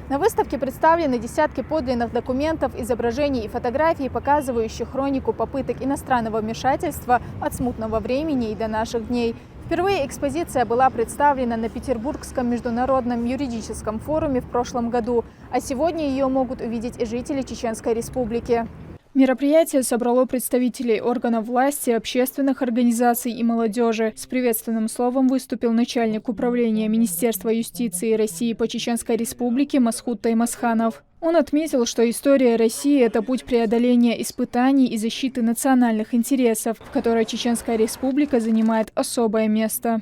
На выставке представлены десятки подлинных документов, изображений и фотографий, показывающих хронику попыток иностранного вмешательства от смутного времени и до наших дней. Впервые экспозиция была представлена на Петербургском международном юридическом форуме в прошлом году, а сегодня ее могут увидеть и жители Чеченской Республики. Мероприятие собрало представителей органов власти, общественных организаций и молодежи. С приветственным словом выступил начальник управления Министерства юстиции России по Чеченской Республике Масхуд Таймасханов. Он отметил, что история России – это путь преодоления испытаний и защиты национальных интересов, в которой Чеченская Республика занимает особое место.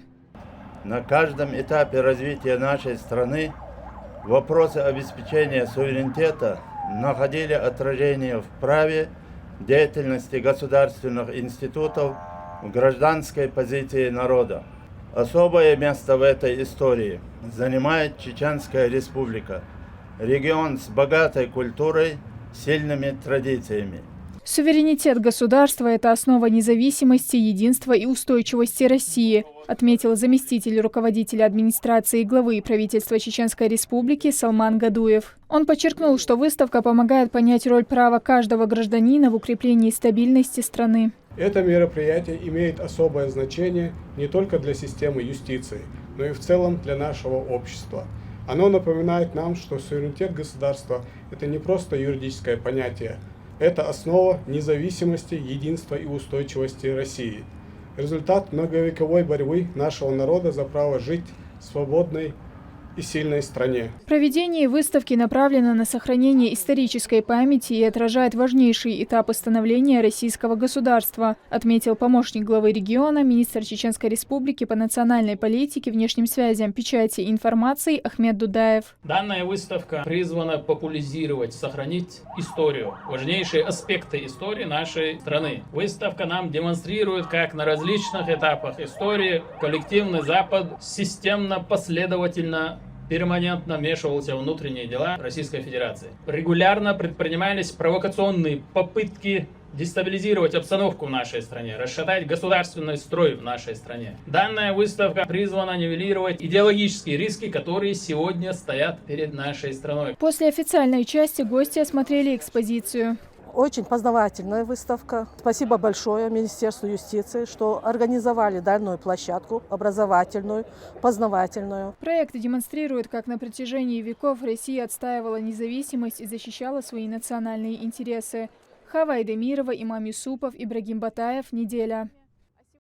На каждом этапе развития нашей страны вопросы обеспечения суверенитета находили отражение в праве, деятельности государственных институтов, в гражданской позиции народа. Особое место в этой истории занимает Чеченская Республика, регион с богатой культурой, сильными традициями. Суверенитет государства – это основа независимости, единства и устойчивости России, отметил заместитель руководителя администрации главы правительства Чеченской Республики Салман Гадуев. Он подчеркнул, что выставка помогает понять роль права каждого гражданина в укреплении стабильности страны. Это мероприятие имеет особое значение не только для системы юстиции, но и в целом для нашего общества. Оно напоминает нам, что суверенитет государства – это не просто юридическое понятие, это основа независимости, единства и устойчивости России. Результат многовековой борьбы нашего народа за право жить в свободной и сильной стране. Проведение выставки направлено на сохранение исторической памяти и отражает важнейшие этапы становления российского государства, отметил помощник главы региона, министр Чеченской Республики по национальной политике, внешним связям, печати и информации Ахмед Дудаев. Данная выставка призвана популяризировать, сохранить историю, важнейшие аспекты истории нашей страны. Выставка нам демонстрирует, как на различных этапах истории коллективный Запад системно, последовательно, перманентно вмешивался в внутренние дела Российской Федерации. Регулярно предпринимались провокационные попытки дестабилизировать обстановку в нашей стране, расшатать государственный строй в нашей стране. Данная выставка призвана нивелировать идеологические риски, которые сегодня стоят перед нашей страной. После официальной части гости осмотрели экспозицию. Очень познавательная выставка. Спасибо большое Министерству юстиции, что организовали данную площадку, образовательную, познавательную. Проект демонстрирует, как на протяжении веков Россия отстаивала независимость и защищала свои национальные интересы. Хава Айдемирова, Имам Юсупов, Ибрагим Батаев. Неделя.